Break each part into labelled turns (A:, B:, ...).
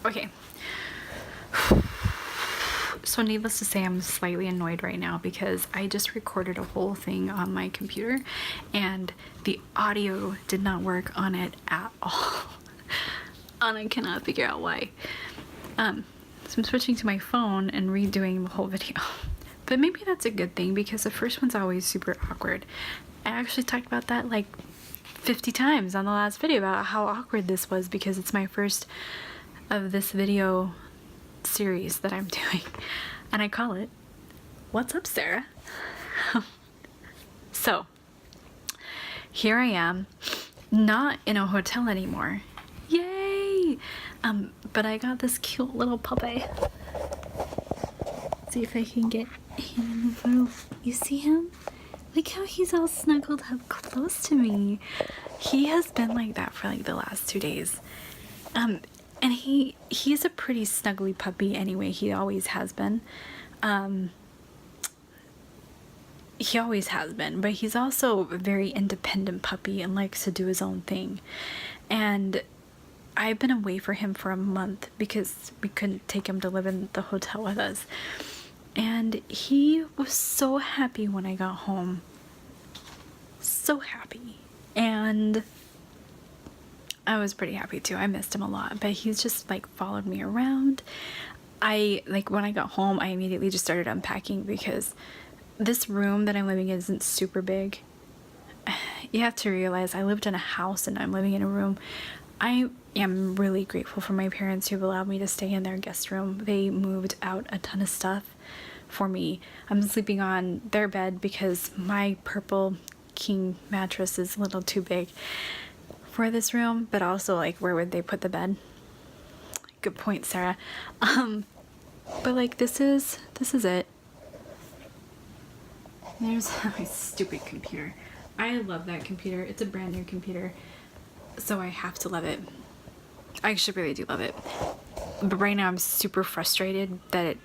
A: Okay. So needless to say, I'm slightly annoyed right now because I just recorded a whole thing on my computer and the audio did not work on it at all. And I cannot figure out why. So I'm switching to my phone and redoing the whole video. But maybe that's a good thing because the first one's always super awkward. I actually talked about that like 50 times on the last video about how awkward this was because it's my first of this video series that I'm doing, and I call it What's Up, Sarah? So here I am, not in a hotel anymore. Yay! But I got this cute little puppy. See if I can get him in the photo. You see him? Look how he's all snuggled up close to me. He has been like that for like the last 2 days. And he's a pretty snuggly puppy anyway. He always has been. He always has been, but he's also a very independent puppy and likes to do his own thing. And I've been away for him for a month because we couldn't take him to live in the hotel with us. And he was so happy when I got home. So happy. And I was pretty happy too. I missed him a lot, but he's just like followed me around. When I got home, I immediately just started unpacking because this room that I'm living in isn't super big. You have to realize I lived in a house and I'm living in a room. I am really grateful for my parents who've allowed me to stay in their guest room. They moved out a ton of stuff for me. I'm sleeping on their bed because my purple king mattress is a little too big for this room, but also like where would they put the bed? Good point, Sarah. But like this is it. There's my stupid computer. I love that computer. It's a brand new computer, so I have to love it. I actually really do love it. But right now I'm super frustrated that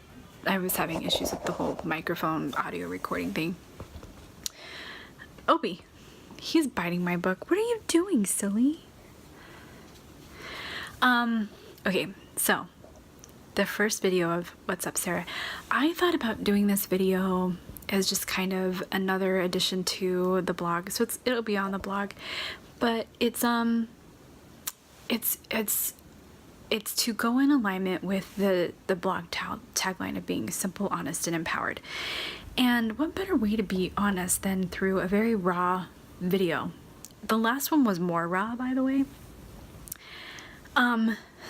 A: I was having issues with the whole microphone audio recording thing. Obi, he's biting my book. What are you doing, silly? Okay, so the first video of What's Up, Sarah. I thought about doing this video as just kind of another addition to the blog. So it'll be on the blog, but it's to go in alignment with the blog tagline of being simple, honest, and empowered. And what better way to be honest than through a very raw video? The last one was more raw, by the way.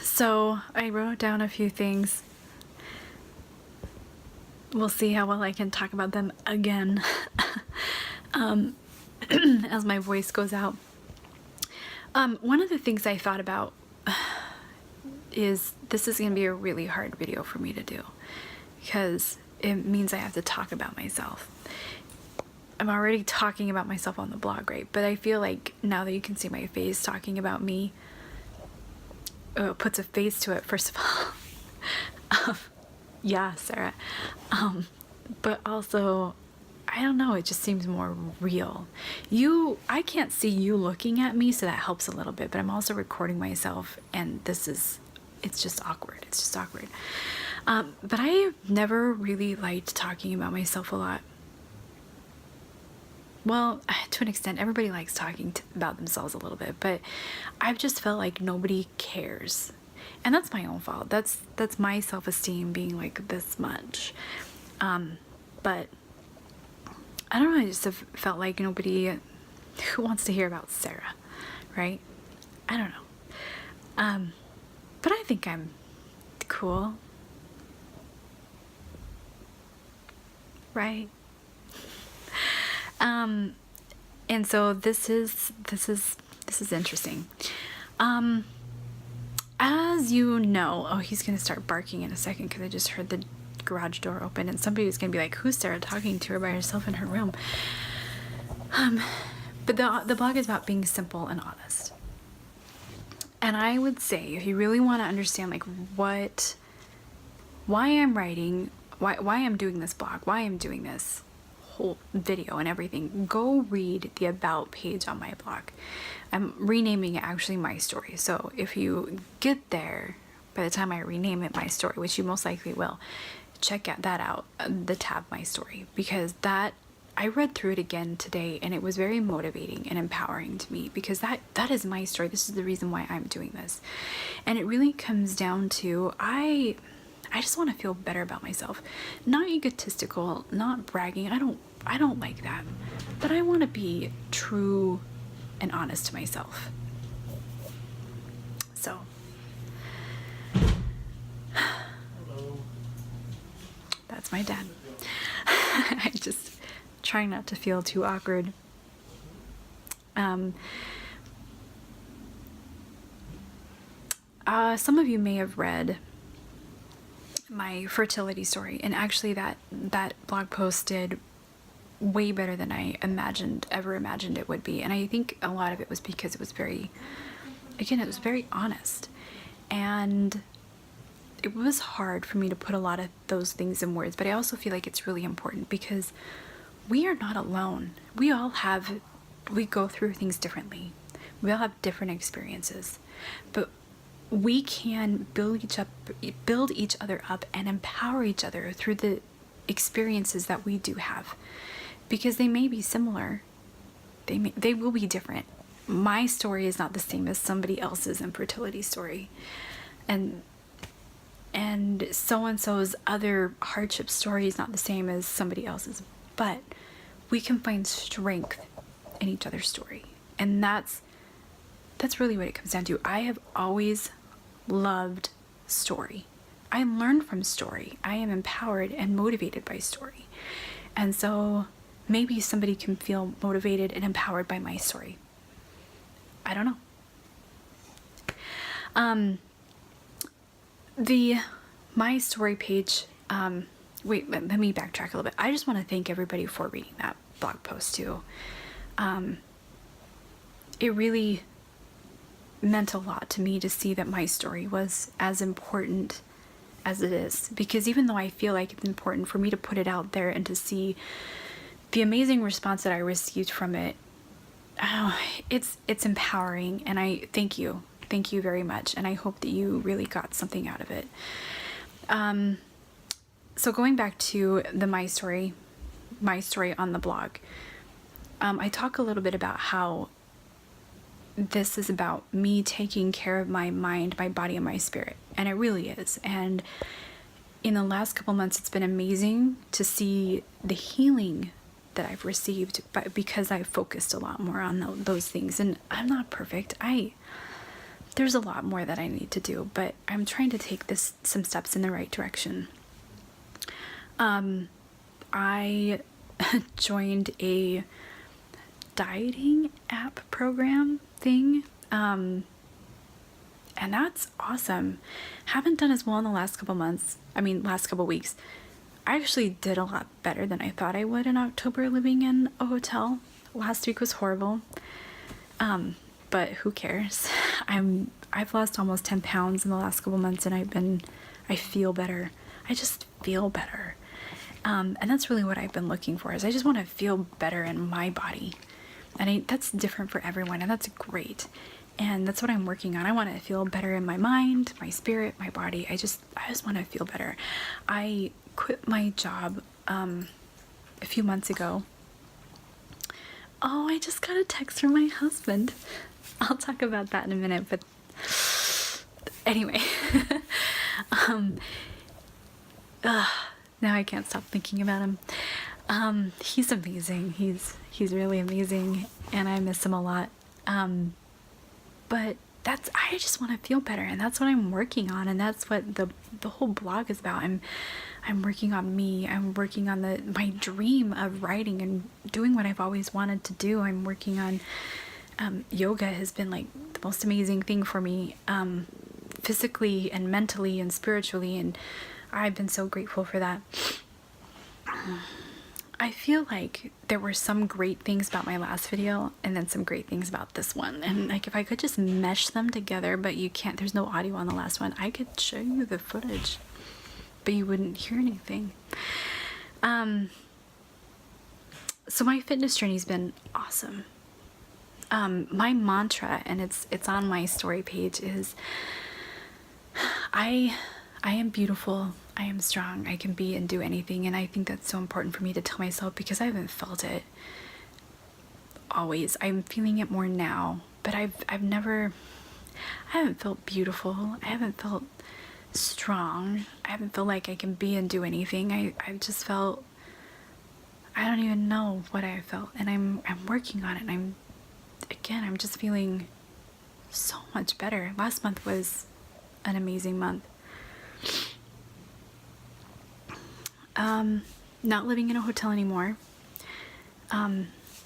A: So I wrote down a few things. We'll see how well I can talk about them again as my voice goes out. One of the things I thought about is this is going to be a really hard video for me to do because it means I have to talk about myself. I'm already talking about myself on the blog, right? But I feel like now that you can see my face talking about me, it puts a face to it, first of all. Yeah, Sarah. But also, I don't know, it just seems more real. I can't see you looking at me, so that helps a little bit, but I'm also recording myself, and it's just awkward. It's just awkward. But I never really liked talking about myself a lot. Well, to an extent, everybody likes talking about themselves a little bit, but I've just felt like nobody cares. And that's my own fault. That's my self-esteem being like this much. But I don't know, I just have felt like nobody who wants to hear about Sarah, right? I don't know. But I think I'm cool. Right? And so this is interesting. As you know, oh, he's gonna start barking in a second because I just heard the garage door open and somebody was gonna be like, who's Sarah talking to her by herself in her room? But the blog is about being simple and honest. And I would say if you really want to understand like why I'm writing, why I'm doing this blog, why I'm doing this whole video and everything, go read the about page on my blog. I'm renaming it actually My Story. So if you get there, by the time I rename it My Story, which you most likely will, check that out, the tab My Story, because that, I read through it again today and it was very motivating and empowering to me, because that is my story. This is the reason why I'm doing this. And it really comes down to, I just want to feel better about myself. Not egotistical, not bragging. I don't like that. But I want to be true and honest to myself. So that's my dad. I just trying not to feel too awkward. Some of you may have read my fertility story, and actually that blog post did way better than I ever imagined it would be. And I think a lot of it was because it was very honest, and it was hard for me to put a lot of those things in words, but I also feel like it's really important because we are not alone. We go through things differently. We all have different experiences, but we can build each other up and empower each other through the experiences that we do have, because they may be similar. They will be different. My story is not the same as somebody else's infertility story, and so-and-so's other hardship story is not the same as somebody else's, but we can find strength in each other's story. And that's really what it comes down to. I have always loved story. I learn from story. I am empowered and motivated by story. And so maybe somebody can feel motivated and empowered by my story. I don't know. The My Story page, wait, let me backtrack a little bit. I just want to thank everybody for reading that blog post too. It really meant a lot to me to see that my story was as important as it is, because even though I feel like it's important for me to put it out there and to see the amazing response that I received from it, it's empowering, and I thank you very much, and I hope that you really got something out of it. So going back to the my story on the blog, I talk a little bit about how this is about me taking care of my mind, my body, and my spirit, and it really is. And in the last couple months, it's been amazing to see the healing that I've received, but because I've focused a lot more on those things. And I'm not perfect. There's a lot more that I need to do, but I'm trying to take some steps in the right direction. I joined a dieting app program thing, and that's awesome. Haven't done as well in the last couple weeks. I actually did a lot better than I thought I would in October living in a hotel. Last week was horrible, but who cares? I've lost almost 10 pounds in the last couple months, and I feel better. I just feel better. And that's really what I've been looking for, is I just want to feel better in my body. And that's different for everyone, and that's great. And that's what I'm working on. I want to feel better in my mind, my spirit, my body. I just want to feel better. I quit my job a few months ago. Oh, I just got a text from my husband. I'll talk about that in a minute, but anyway. Now I can't stop thinking about him. He's amazing. He's really amazing, and I miss him a lot. But I just want to feel better, and that's what I'm working on, and that's what the whole blog is about. I'm working on me. I'm working on my dream of writing and doing what I've always wanted to do. I'm working on yoga has been like the most amazing thing for me, physically and mentally and spiritually, and I've been so grateful for that. I feel like there were some great things about my last video and then some great things about this one, and like if I could just mesh them together, but you can't, there's no audio on the last one. I could show you the footage, but you wouldn't hear anything. So my fitness journey's been awesome. My mantra, and it's on my story page, is I am beautiful. I am strong. I can be and do anything, and I think that's so important for me to tell myself because I haven't felt it always. I'm feeling it more now, but I haven't felt beautiful. I haven't felt strong. I haven't felt like I can be and do anything. I've just felt, I don't even know what I felt, and I'm working on it, and I'm just feeling so much better. Last month was an amazing month. Not living in a hotel anymore.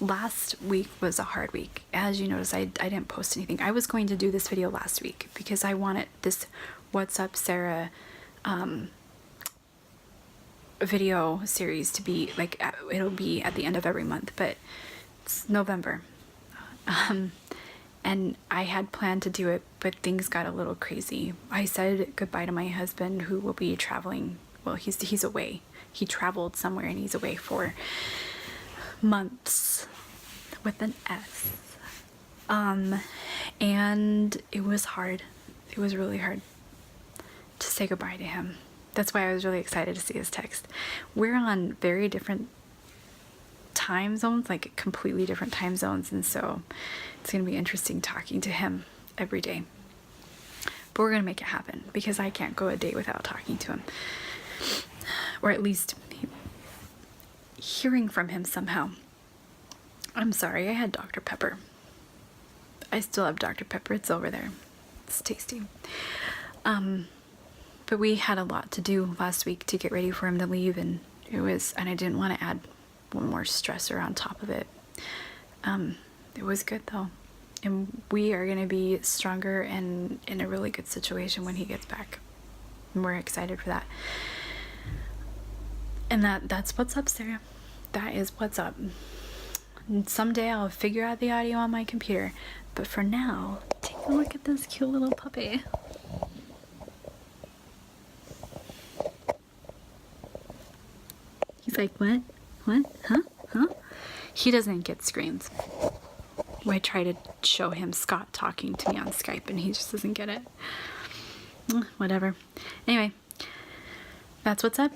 A: Last week was a hard week. As you notice, I didn't post anything. I was going to do this video last week because I wanted this What's Up Sara video series to be like, it'll be at the end of every month, but it's November. And I had planned to do it, but things got a little crazy. I said goodbye to my husband, who will be traveling. Well, he's away. He traveled somewhere and he's away for months with an S. And it was hard. It was really hard to say goodbye to him. That's why I was really excited to see his text. We're on very different time zones, like completely different time zones, and so it's going to be interesting talking to him every day. But we're going to make it happen because I can't go a day without talking to him, or at least hearing from him somehow. I'm sorry, I had Dr. Pepper. I still have Dr. Pepper. It's over there. It's tasty. But we had a lot to do last week to get ready for him to leave, and I didn't want to add one more stressor on top of it. It was good though, and we are going to be stronger and in a really good situation when he gets back, and we're excited for that. And that's what's up, Sara. That is what's up. And someday I'll figure out the audio on my computer, but for now, take a look at this cute little puppy. He's like, what? Huh? He doesn't get screens. I try to show him Scott talking to me on Skype, and he just doesn't get it. Whatever. Anyway, that's what's up.